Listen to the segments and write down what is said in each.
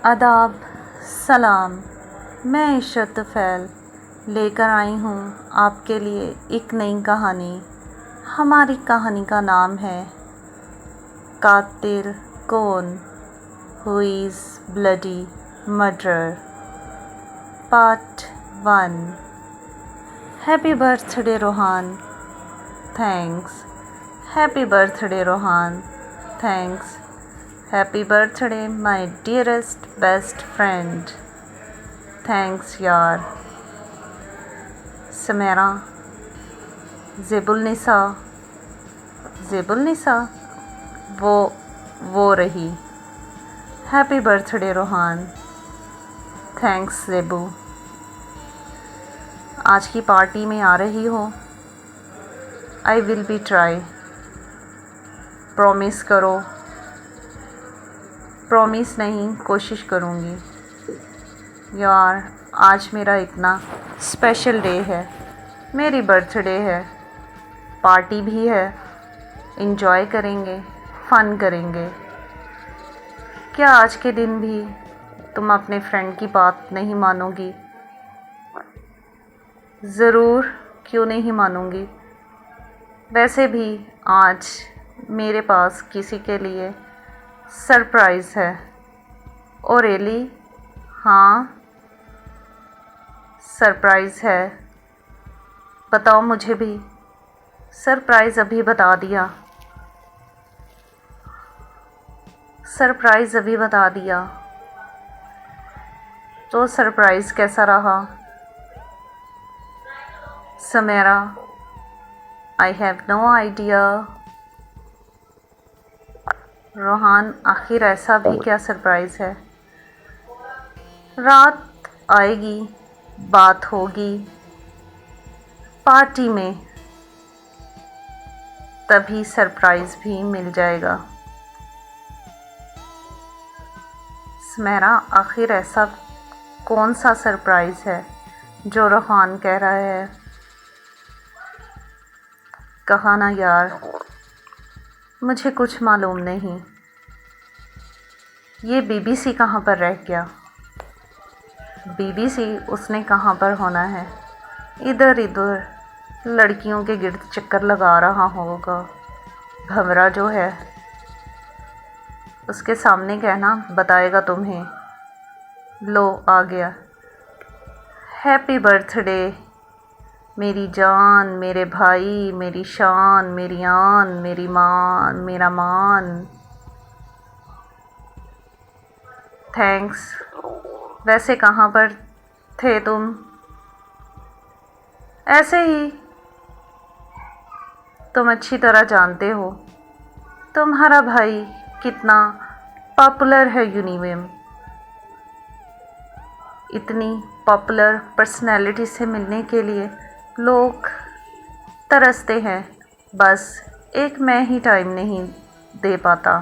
आदाब, सलाम। मैं इशरत फ़ैल लेकर आई हूँ आपके लिए एक नई कहानी। हमारी कहानी का नाम है कातिल कौन, who is bloody murderer, part 1। Happy birthday Rohan. Thanks. Happy birthday Rohan. Thanks. Happy birthday my dearest best friend. Thanks यार। समेरा। ज़ेबुलनिसा। ज़ेबुलनिसा वो रही। Happy birthday Rohan. Thanks zebu. आज की पार्टी में आ रही हो? I will be try. Promise करो। प्रॉमिस नहीं, कोशिश करूँगी। यार आज मेरा इतना स्पेशल डे है, मेरी बर्थडे है, पार्टी भी है, एंजॉय करेंगे, फ़न करेंगे। क्या आज के दिन भी तुम अपने फ्रेंड की बात नहीं मानोगी? ज़रूर, क्यों नहीं मानूंगी। वैसे भी आज मेरे पास किसी के लिए सरप्राइज़ है। Oh really? हाँ, सरप्राइज़ है। बताओ मुझे भी। सरप्राइज़ अभी बता दिया। सरप्राइज़ अभी बता दिया। तो सरप्राइज़ कैसा रहा? Samera, I have no idea. Rohan, आखिर ऐसा भी क्या सरप्राइज़ है? रात आएगी, बात होगी पार्टी में, तभी सरप्राइज़ भी मिल जाएगा। समेरा, आखिर ऐसा कौन सा सरप्राइज़ है जो रोहान कह रहा है? कहा ना यार, मुझे कुछ मालूम नहीं। ये बीबीसी कहाँ पर रह गया? बीबीसी उसने कहाँ पर होना है? इधर इधर लड़कियों के गिर्द चक्कर लगा रहा होगा। भंवरा जो है, उसके सामने कहना, बताएगा तुम्हें। लो आ गया। हैप्पी बर्थडे मेरी जान, मेरे भाई, मेरी शान, मेरी आन, मेरी मान, मेरा मान। थैंक्स। वैसे कहाँ पर थे तुम? ऐसे ही। तुम अच्छी तरह जानते हो तुम्हारा भाई कितना पॉपुलर है यूनिवेम। इतनी पॉपुलर पर्सनैलिटी से मिलने के लिए लोग तरसते हैं, बस एक मैं ही टाइम नहीं दे पाता।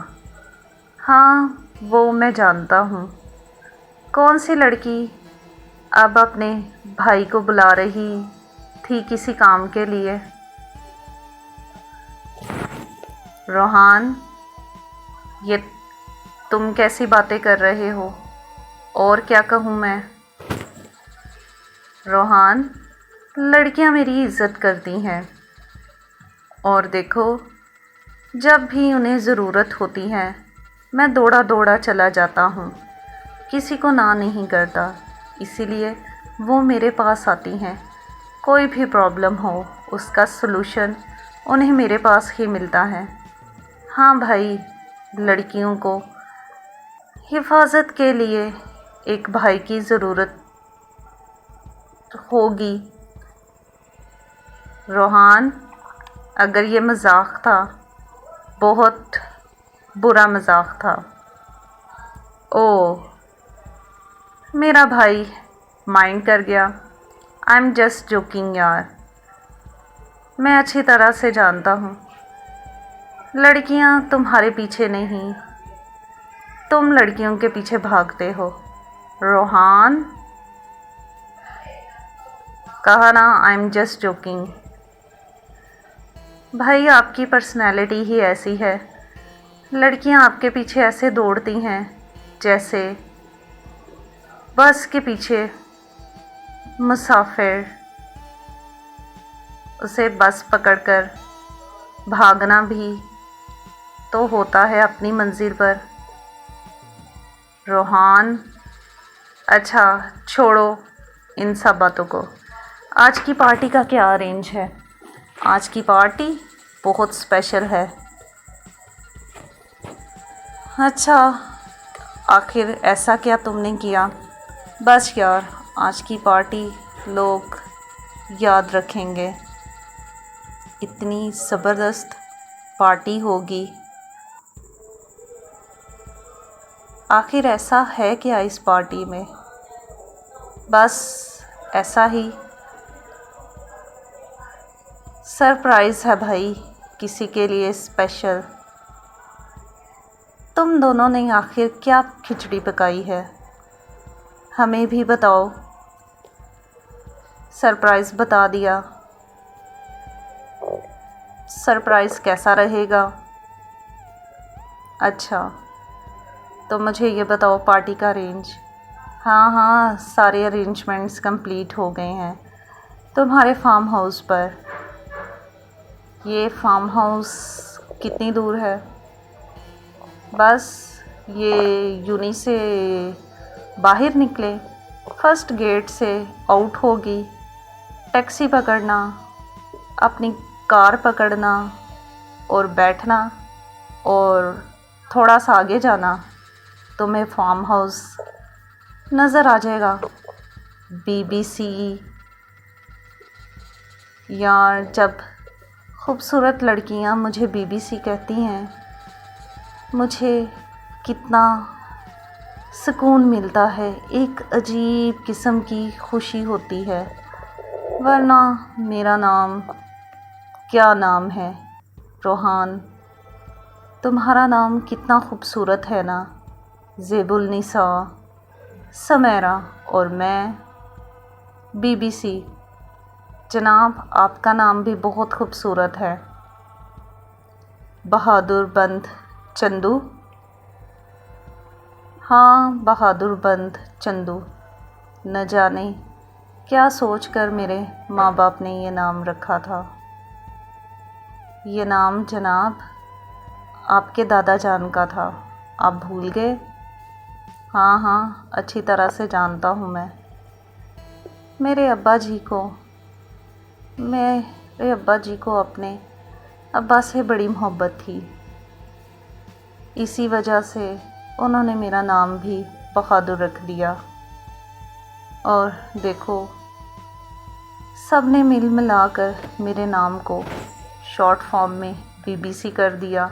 हाँ, वो मैं जानता हूँ। कौन सी लड़की अब अपने भाई को बुला रही थी किसी काम के लिए? रोहान, ये तुम कैसी बातें कर रहे हो? और क्या कहूँ मैं? रोहान, लड़कियाँ मेरी इज़्ज़त करती हैं, और देखो, जब भी उन्हें ज़रूरत होती है मैं दौड़ा दौड़ा चला जाता हूँ, किसी को ना नहीं करता। इसीलिए वो मेरे पास आती हैं। कोई भी प्रॉब्लम हो उसका सलूशन उन्हें मेरे पास ही मिलता है। हाँ भाई, लड़कियों को हिफाजत के लिए एक भाई की ज़रूरत होगी। रोहान, अगर ये मजाक था, बहुत बुरा मजाक था। ओह, मेरा भाई माइंड कर गया। आई एम जस्ट जोकिंग यार। मैं अच्छी तरह से जानता हूँ लड़कियाँ तुम्हारे पीछे नहीं, तुम लड़कियों के पीछे भागते हो। रोहान, कहा ना, आई एम जस्ट जोकिंग। भाई, आपकी पर्सनैलिटी ही ऐसी है। लड़कियां आपके पीछे ऐसे दौड़ती हैं जैसे बस के पीछे मुसाफिर, उसे बस पकड़कर भागना भी तो होता है अपनी मंजिल पर। रोहान, अच्छा छोड़ो इन सब बातों को। आज की पार्टी का क्या अरेंज है? आज की पार्टी बहुत स्पेशल है। अच्छा, आखिर ऐसा क्या तुमने किया? बस यार, आज की पार्टी लोग याद रखेंगे। इतनी ज़बरदस्त पार्टी होगी। आखिर ऐसा है क्या इस पार्टी में? बस ऐसा ही सरप्राइज़ है भाई, किसी के लिए स्पेशल। तुम दोनों ने आखिर क्या खिचड़ी पकाई है? हमें भी बताओ। सरप्राइज़ बता दिया, सरप्राइज़ कैसा रहेगा? अच्छा, तो मुझे ये बताओ पार्टी का अरेंज। हाँ हाँ, सारे अरेंजमेंट्स कंप्लीट हो गए हैं तुम्हारे फार्म हाउस पर। ये फार्म हाउस कितनी दूर है? बस ये यूनी से बाहर निकले, फर्स्ट गेट से आउट होगी, टैक्सी पकड़ना, अपनी कार पकड़ना और बैठना और थोड़ा सा आगे जाना, तुम्हें फार्म हाउस नज़र आ जाएगा। बीबीसी यार, जब खूबसूरत लड़कियां मुझे बीबीसी कहती हैं, मुझे कितना सुकून मिलता है, एक अजीब किस्म की खुशी होती है। वरना मेरा नाम क्या नाम है, रोहान। तुम्हारा नाम कितना खूबसूरत है ना, ज़ेबुल निसा, समेरा, और मैं बीबीसी। जनाब, आपका नाम भी बहुत खूबसूरत है, बहादुर बंद चंदू। हाँ, बहादुर बंद चंदू। न जाने क्या सोचकर मेरे माँ बाप ने ये नाम रखा था। ये नाम जनाब आपके दादा जान का था, आप भूल गए? हाँ हाँ, अच्छी तरह से जानता हूँ मैं। मेरे अब्बा जी को अपने अब्बा से बड़ी मोहब्बत थी, इसी वजह से उन्होंने मेरा नाम भी बहादुर रख दिया। और देखो, सब ने मिल मिलाकर मेरे नाम को शॉर्ट फॉर्म में बीबीसी कर दिया।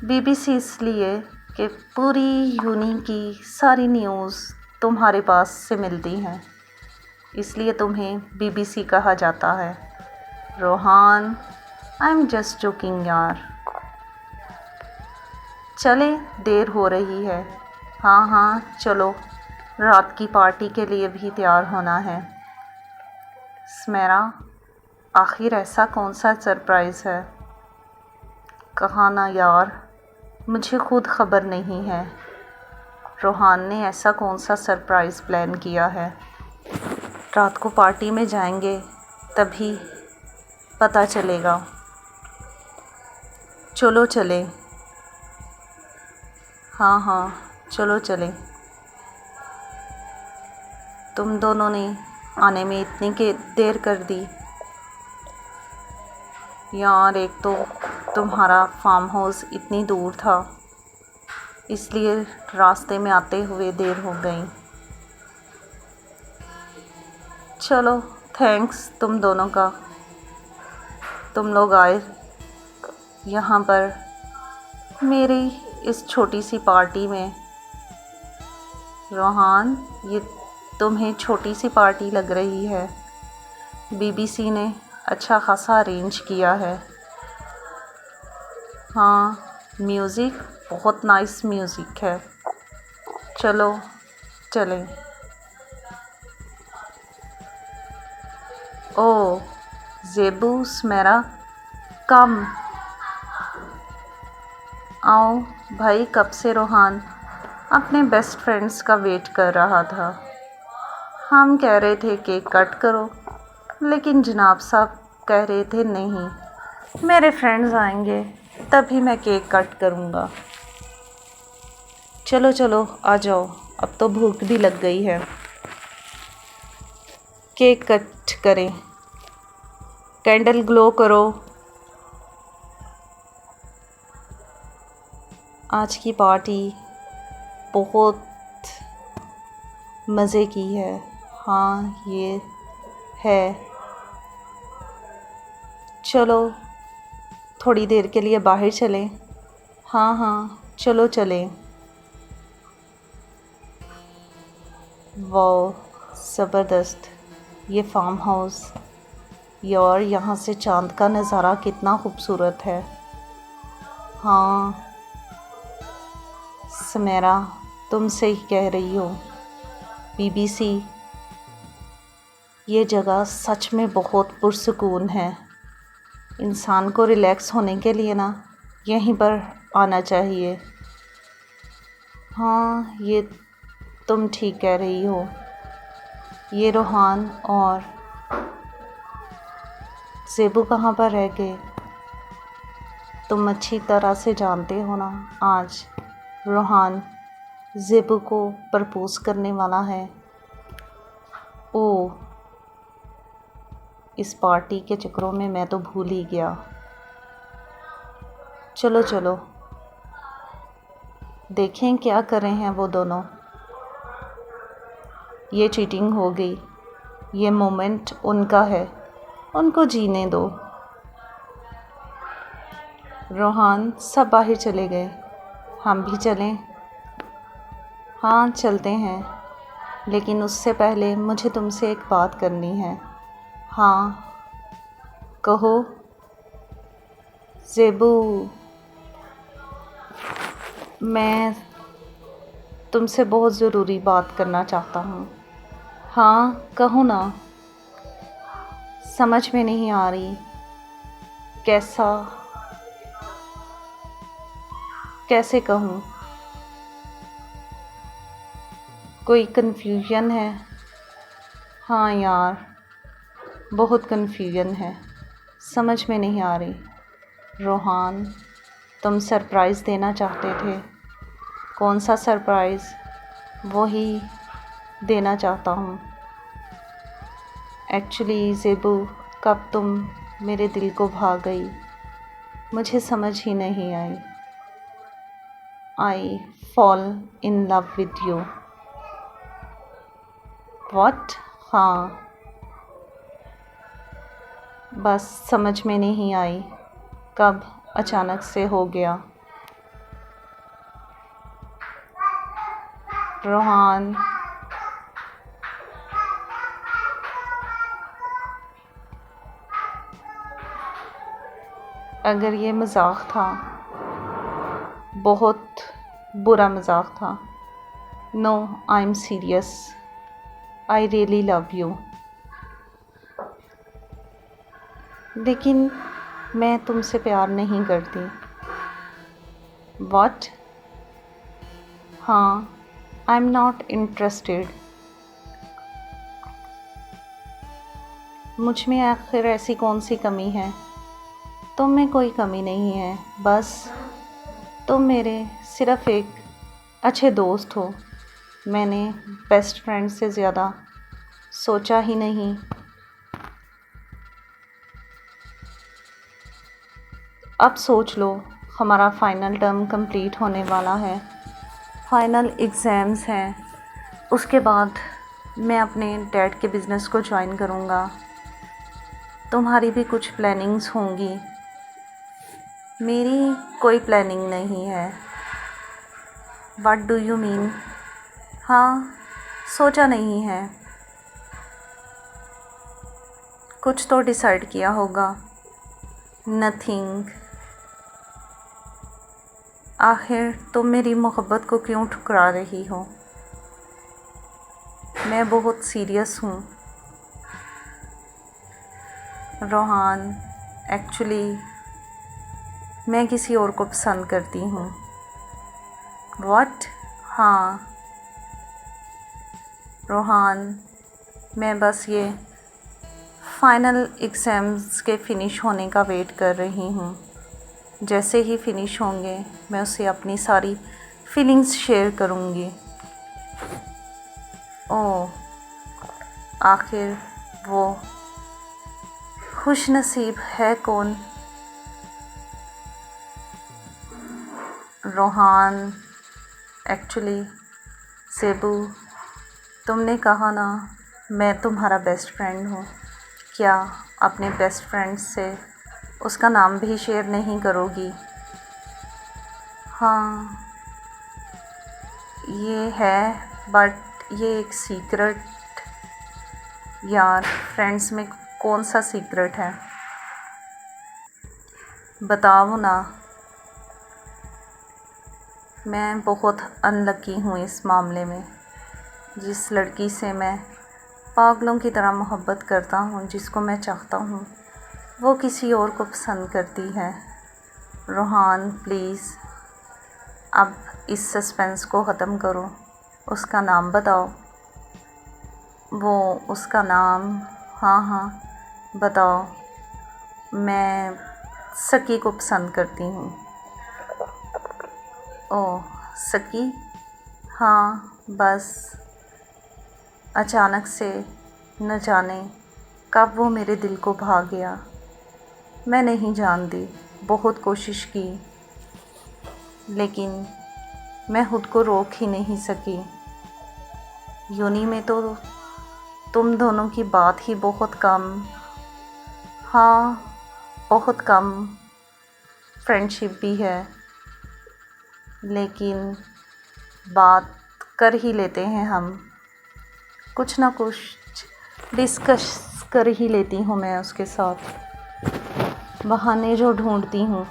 बीबीसी इसलिए कि पूरी यूनी की सारी न्यूज़ तुम्हारे पास से मिलती हैं, इसलिए तुम्हें बीबीसी कहा जाता है। Rohan, I am just joking यार। चले, देर हो रही है। हाँ हाँ चलो, रात की पार्टी के लिए भी तैयार होना है। स्मेरा, आखिर ऐसा कौन सा सरप्राइज़ है? कहा ना यार, मुझे खुद खबर नहीं है। रोहान ने ऐसा कौन सा सरप्राइज़ प्लान किया है? रात को पार्टी में जाएंगे तभी पता चलेगा। चलो चले। हाँ हाँ चलो चले। तुम दोनों ने आने में इतनी के देर कर दी यार। एक तो तुम्हारा फार्म हाउस इतनी दूर था, इसलिए रास्ते में आते हुए देर हो गई। चलो, थैंक्स तुम दोनों का, तुम लोग आए यहाँ पर मेरी इस छोटी सी पार्टी में। रोहान, ये तुम्हें छोटी सी पार्टी लग रही है, बीबीसी ने अच्छा खासा अरेंज किया है। हाँ, म्यूज़िक बहुत नाइस म्यूज़िक है। चलो चलें। ओ ज़ेबू, स्मेरा, कम आओ भाई। कब से रोहान अपने बेस्ट फ्रेंड्स का वेट कर रहा था। हम कह रहे थे केक कट करो, लेकिन जनाब साहब कह रहे थे नहीं, मेरे फ्रेंड्स आएंगे तभी मैं केक कट करूँगा। चलो चलो आ जाओ, अब तो भूख भी लग गई है। केक कट करें, कैंडल ग्लो करो। आज की पार्टी बहुत मज़े की है। हाँ ये है। चलो थोड़ी देर के लिए बाहर चलें। हाँ हाँ चलो चलें। वाह ज़बरदस्त, ये फार्म हाउस यार, यहाँ से चाँद का नज़ारा कितना खूबसूरत है। हाँ समेरा, तुम सही कह रही हो। बीबीसी, ये जगह सच में बहुत पुरसुकून है। इंसान को रिलैक्स होने के लिए ना यहीं पर आना चाहिए। हाँ ये तुम ठीक कह रही हो। ये रोहान और ज़ेबू कहाँ पर रह गए? तुम अच्छी तरह से जानते हो ना, आज रोहान ज़ेबू को प्रपोज़ करने वाला है। ओह, इस पार्टी के चक्करों में मैं तो भूल ही गया। चलो चलो देखें क्या कर रहे हैं वो दोनों। ये चीटिंग हो गई, ये मोमेंट उनका है, उनको जीने दो। रोहान सब बाहर चले गए, हम भी चलें? हाँ चलते हैं, लेकिन उससे पहले मुझे तुमसे एक बात करनी है। हाँ कहो। ज़ेबू, मैं तुमसे बहुत ज़रूरी बात करना चाहता हूँ। हाँ कहो ना। समझ में नहीं आ रही कैसे कहूँ, कोई कन्फ्यूजन है। हाँ यार बहुत कन्फ्यूजन है, समझ में नहीं आ रही। रोहान, तुम सरप्राइज़ देना चाहते थे, कौन सा सरप्राइज़, वही देना चाहता हूँ। एक्चुअली ज़ेबू, कब तुम मेरे दिल को भा गई, मुझे समझ ही नहीं आई। I fall in love with you. What? हाँ बस समझ में नहीं आई कब अचानक से हो गया। रोहान, अगर ये मजाक था, बहुत बुरा मजाक था। No I am serious, I really love you. लेकिन मैं तुमसे प्यार नहीं करती। व्हाट? हाँ, आई एम नॉट इंटरेस्टेड। मुझ में आखिर ऐसी कौन सी कमी है? तुम में कोई कमी नहीं है, बस तुम मेरे सिर्फ़ एक अच्छे दोस्त हो। मैंने बेस्ट फ्रेंड से ज़्यादा सोचा ही नहीं। अब सोच लो, हमारा फ़ाइनल टर्म कंप्लीट होने वाला है, फ़ाइनल एग्ज़ाम्स हैं, उसके बाद मैं अपने डैड के बिज़नेस को ज्वाइन करूँगा। तुम्हारी भी कुछ प्लानिंग्स होंगी, मेरी कोई प्लानिंग नहीं है। What do you mean? हाँ सोचा नहीं है, कुछ तो डिसाइड किया होगा। नथिंग। आखिर तुम मेरी मोहब्बत को क्यों ठुकरा रही हो? मैं बहुत सीरियस हूँ रोहान। एक्चुअली मैं किसी और को पसंद करती हूँ। व्हाट? हाँ रोहान, मैं बस ये फाइनल एग्ज़ाम्स के फ़िनिश होने का वेट कर रही हूँ। जैसे ही फ़िनिश होंगे मैं उससे अपनी सारी फीलिंग्स शेयर करूँगी। ओह, आखिर वो खुश नसीब है कौन? रोहान, एक्चुअली ज़ेबू, तुमने कहा ना मैं तुम्हारा बेस्ट फ्रेंड हूँ, क्या अपने बेस्ट फ्रेंड से उसका नाम भी शेयर नहीं करोगी? हाँ ये है, बट ये एक सीक्रेट। यार फ्रेंड्स में कौन सा सीक्रेट है, बताओ ना। मैं बहुत अनलकी हूँ इस मामले में। जिस लड़की से मैं पागलों की तरह मोहब्बत करता हूँ, जिसको मैं चाहता हूँ, वो किसी और को पसंद करती है। रोहान प्लीज़ अब इस सस्पेंस को ख़त्म करो, उसका नाम बताओ। वो उसका नाम, हाँ हाँ बताओ। मैं सकी को पसंद करती हूँ। ओह सकी, हाँ बस अचानक से न जाने कब वो मेरे दिल को भा गया। मैं नहीं जानती, बहुत कोशिश की लेकिन मैं खुद को रोक ही नहीं सकी। यूनी में तो तुम दोनों की बात ही बहुत कम, हाँ बहुत कम फ्रेंडशिप भी है, लेकिन बात कर ही लेते हैं हम, कुछ ना कुछ डिस्कस कर ही लेती हूँ मैं उसके साथ। बहाने जो ढूंढती हूँ।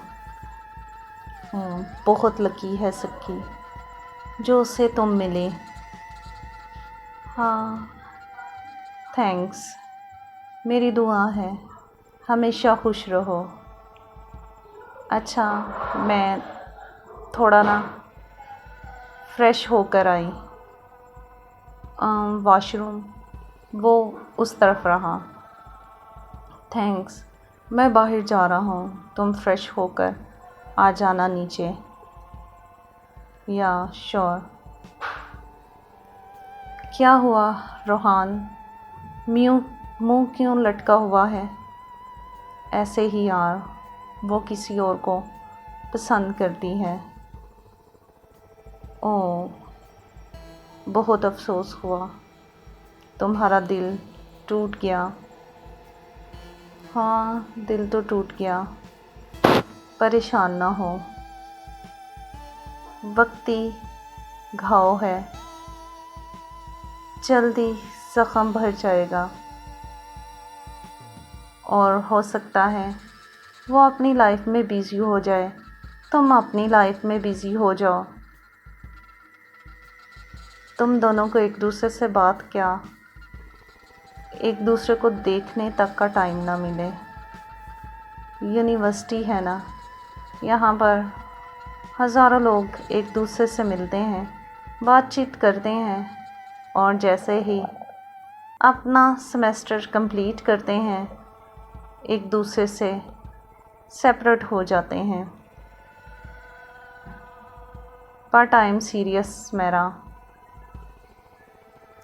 बहुत लकी है सकी जो उससे तुम मिले। हाँ थैंक्स, मेरी दुआ है हमेशा खुश रहो। अच्छा मैं थोड़ा ना फ्रेश होकर आई, वॉशरूम वो उस तरफ रहा। थैंक्स, मैं बाहर जा रहा हूँ, तुम फ्रेश होकर आ जाना नीचे। या श्योर। क्या हुआ रोहान, मुँह क्यों लटका हुआ है? ऐसे ही यार, वो किसी और को पसंद करती है। ओह बहुत अफसोस हुआ, तुम्हारा दिल टूट गया। हाँ दिल तो टूट गया, परेशान ना हो, वक्ती घाव है, जल्दी ज़ख्म भर जाएगा और हो सकता है वो अपनी लाइफ में बिज़ी हो जाए, तुम अपनी लाइफ में बिज़ी हो जाओ। तुम दोनों को एक दूसरे से बात क्या, एक दूसरे को देखने तक का टाइम ना मिले। यूनिवर्सिटी है ना, यहाँ पर हज़ारों लोग एक दूसरे से मिलते हैं, बातचीत करते हैं और जैसे ही अपना सेमेस्टर कंप्लीट करते हैं एक दूसरे से सेपरेट हो जाते हैं। पर टाइम सीरियस मेरा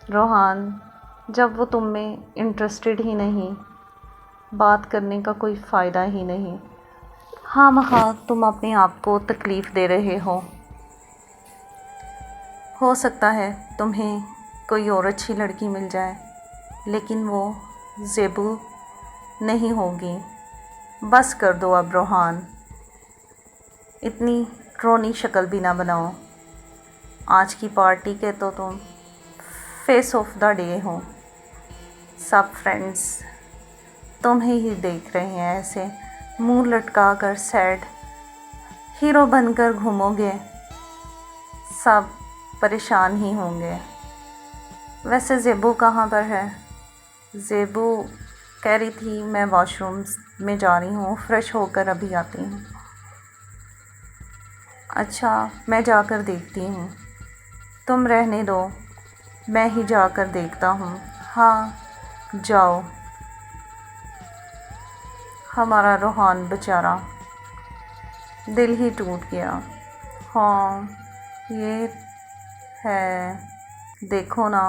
रोहान, जब वो तुम में इंटरेस्टेड ही नहीं, बात करने का कोई फ़ायदा ही नहीं। हाँ महा तुम अपने आप को तकलीफ़ दे रहे हो सकता है तुम्हें कोई और अच्छी लड़की मिल जाए, लेकिन वो ज़ेबू नहीं होगी। बस कर दो अब रोहान, इतनी रोनी शक्ल भी ना बनाओ। आज की पार्टी के तो तुम फेस ऑफ द डे हो, सब फ्रेंड्स तुम्हें ही देख रहे हैं, ऐसे मुंह लटका कर सैड हीरो बनकर घूमोगे, सब परेशान ही होंगे। वैसे ज़ेबू कहाँ पर है? ज़ेबू कह रही थी मैं वॉशरूम में जा रही हूँ, फ्रेश होकर अभी आती हूँ। अच्छा मैं जाकर देखती हूँ। तुम रहने दो, मैं ही जाकर देखता हूँ। हाँ, जाओ। हमारा रोहान बेचारा दिल ही टूट गया। हाँ, ये है। देखो ना,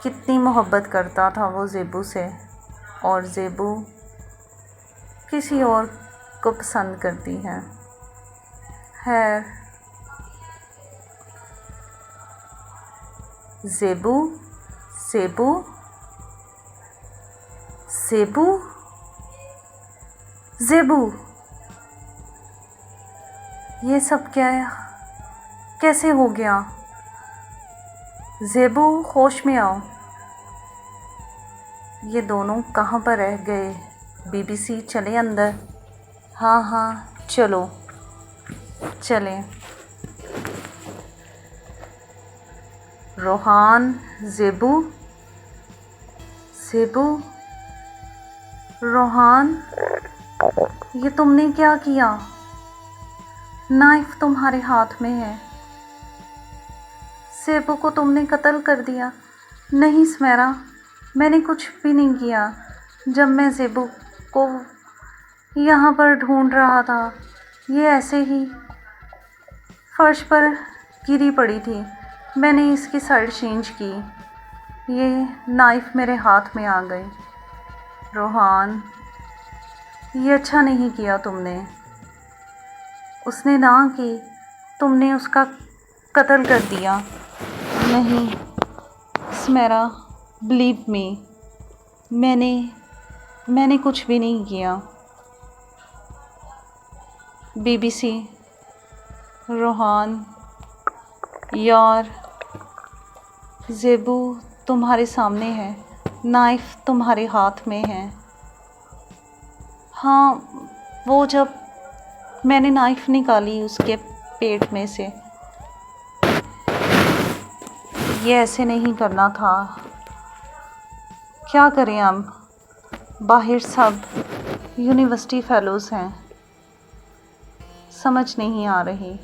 कितनी मोहब्बत करता था वो ज़ेबू से, और ज़ेबू किसी और को पसंद करती है। खैर, ज़ेबू, ज़ेबू, ज़ेबू, ज़ेबू, ये सब क्या है? कैसे हो गया? ज़ेबू, होश में आओ। ये दोनों कहाँ पर रह गए? बीबीसी, चले अंदर। हाँ हाँ, चलो चलें। रोहान, ज़ेबू, ज़ेबू, रोहान, ये तुमने क्या किया? नाइफ तुम्हारे हाथ में है। ज़ेबू को तुमने कत्ल कर दिया। नहीं सुमेरा, मैंने कुछ भी नहीं किया। जब मैं ज़ेबू को यहाँ पर ढूंढ रहा था, ये ऐसे ही फर्श पर गिरी पड़ी थी। मैंने इसकी साइड चेंज की, ये नाइफ़ मेरे हाथ में आ गई। रोहान, ये अच्छा नहीं किया तुमने। उसने ना की, तुमने उसका कत्ल कर दिया। नहीं सुमेरा, बिलीव मी, मैंने कुछ भी नहीं किया। बीबीसी, रोहान, यार, ज़ेबू तुम्हारे सामने है, नाइफ़ तुम्हारे हाथ में है। हाँ, वो जब मैंने नाइफ़ निकाली उसके पेट में से, ये ऐसे नहीं करना था। क्या करें हम? बाहर सब यूनिवर्सिटी फ़ेलोज़ हैं, समझ नहीं आ रही।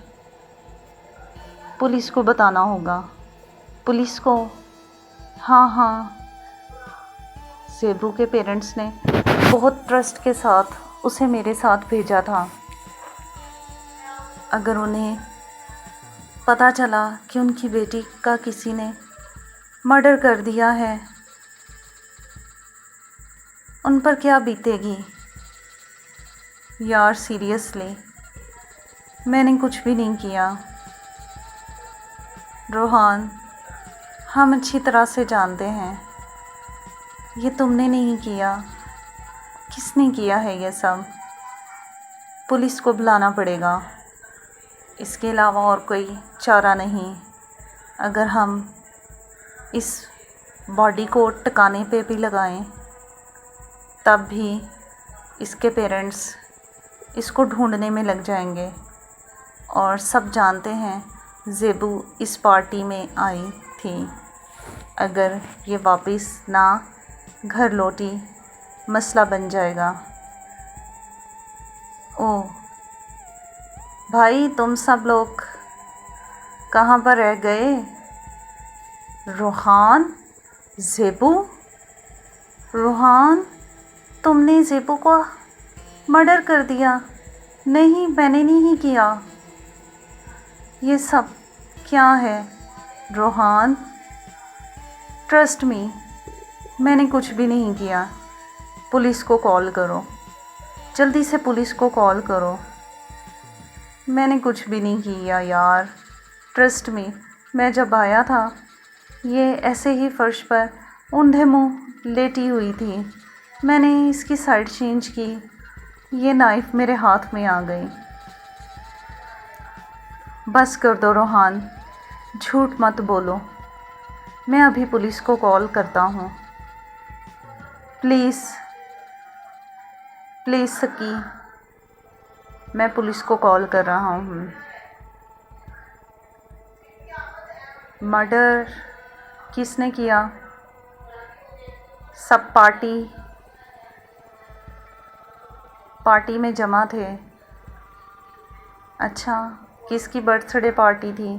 पुलिस को बताना होगा। पुलिस को? हाँ हाँ, ज़ेबू के पेरेंट्स ने बहुत ट्रस्ट के साथ उसे मेरे साथ भेजा था। अगर उन्हें पता चला कि उनकी बेटी का किसी ने मर्डर कर दिया है, उन पर क्या बीतेगी? यार सीरियसली, मैंने कुछ भी नहीं किया। रोहान, हम अच्छी तरह से जानते हैं, ये तुमने नहीं किया। किसने किया है ये सब? पुलिस को बुलाना पड़ेगा, इसके अलावा और कोई चारा नहीं। अगर हम इस बॉडी को टिकाने पे भी लगाएं, तब भी इसके पेरेंट्स इसको ढूंढने में लग जाएंगे। और सब जानते हैं ज़ेबू इस पार्टी में आई थी। अगर ये वापस ना घर लौटी, मसला बन जाएगा। ओह भाई, तुम सब लोग कहाँ पर रह गए? रोहान, ज़ेबू, रोहान, तुमने ज़ेबू को मर्डर कर दिया। नहीं, मैंने नहीं किया। ये सब क्या है? रोहान, ट्रस्ट मी, मैंने कुछ भी नहीं किया। पुलिस को कॉल करो, जल्दी से पुलिस को कॉल करो। मैंने कुछ भी नहीं किया यार, ट्रस्ट मी। मैं जब आया था, ये ऐसे ही फर्श पर ऊंधे मुंह लेटी हुई थी। मैंने इसकी साइड चेंज की, ये नाइफ़ मेरे हाथ में आ गई। बस कर दो रोहान, झूठ मत बोलो। मैं अभी पुलिस को कॉल करता हूँ। प्लीज़ प्लीज़ सकी, मैं पुलिस को कॉल कर रहा हूँ। मर्डर किसने किया? सब पार्टी में जमा थे। अच्छा, किसकी बर्थडे पार्टी थी?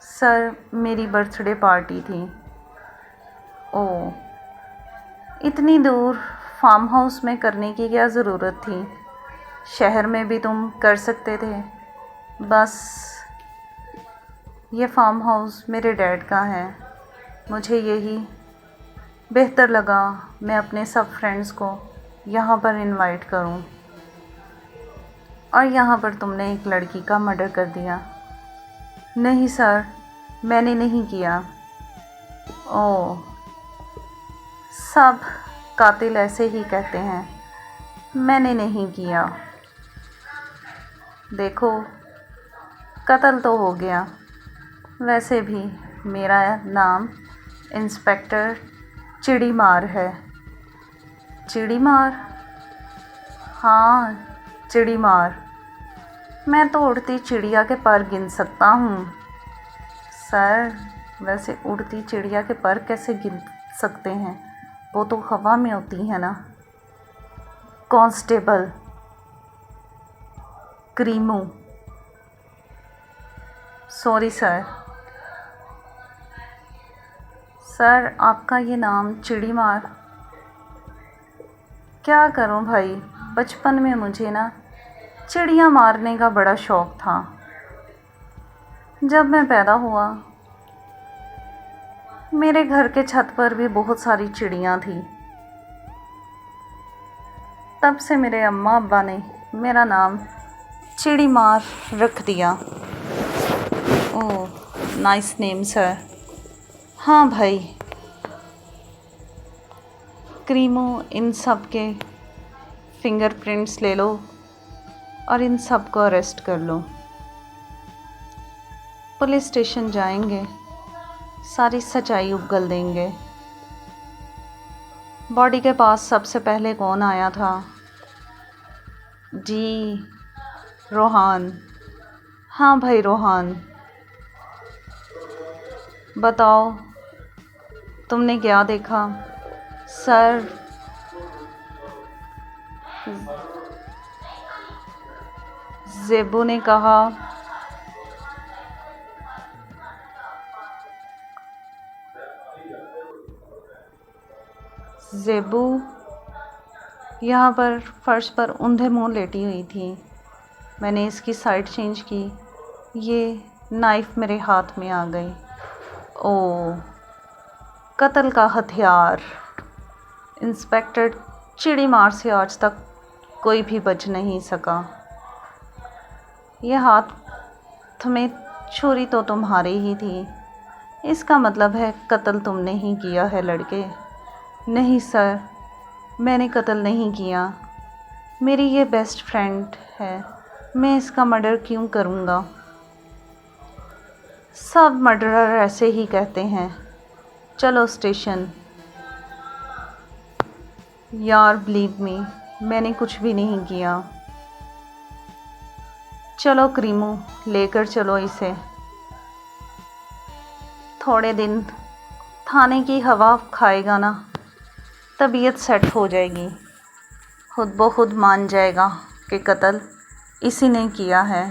सर, मेरी बर्थडे पार्टी थी। ओह, इतनी दूर फार्म हाउस में करने की क्या ज़रूरत थी? शहर में भी तुम कर सकते थे। बस ये फार्म हाउस मेरे डैड का है। मुझे यही बेहतर लगा मैं अपने सब फ्रेंड्स को यहाँ पर इनवाइट करूँ। और यहाँ पर तुमने एक लड़की का मर्डर कर दिया। नहीं सर, मैंने नहीं किया। ओह, सब कातिल ऐसे ही कहते हैं। मैंने नहीं किया। देखो, कत्ल तो हो गया। वैसे भी मेरा नाम इंस्पेक्टर चिड़ीमार है। चिड़ीमार? हाँ, चिड़ीमार। मैं तो उड़ती चिड़िया के पर गिन सकता हूँ। सर, वैसे उड़ती चिड़िया के पर कैसे गिन सकते हैं? वो तो हवा में होती है ना। कांस्टेबल क्रीमो। Sorry sir. सर, आपका ये नाम चिड़ीमार। क्या करूं भाई, बचपन में मुझे ना चिड़िया मारने का बड़ा शौक़ था। जब मैं पैदा हुआ मेरे घर के छत पर भी बहुत सारी चिड़ियाँ थी। तब से मेरे अम्मा अब्बा ने मेरा नाम चिड़ीमार रख दिया। ओह, नाइस नेम सर। हाँ भाई, क्रीमो, इन सब के फिंगरप्रिंट्स ले लो और इन सब को अरेस्ट कर लो। पुलिस स्टेशन जाएंगे, सारी सच्चाई उगल देंगे। बॉडी के पास सबसे पहले कौन आया था? जी, रोहान। हाँ भाई, रोहान। बताओ, तुमने क्या देखा? सर, ज़ेबू ने कहा ज़ेबू यहाँ पर फर्श पर अंधे मुँह लेटी हुई थी। मैंने इसकी साइड चेंज की, ये नाइफ़ मेरे हाथ में आ गई। ओह, कत्ल का हथियार। इंस्पेक्टर चिड़ीमार से आज तक कोई भी बच नहीं सका। यह हाथ में छुरी तो तुम्हारी ही थी। इसका मतलब है कत्ल तुमने ही किया है लड़के। नहीं सर, मैंने कत्ल नहीं किया। मेरी ये बेस्ट फ्रेंड है, मैं इसका मर्डर क्यों करूँगा? सब मर्डरर ऐसे ही कहते हैं। चलो स्टेशन। यार बिलीव मी, मैंने कुछ भी नहीं किया। चलो क्रीमो, लेकर चलो इसे। थोड़े दिन थाने की हवा खाएगा ना, तबीयत सेट हो जाएगी। खुद ब खुद मान जाएगा कि कत्ल इसी ने किया है।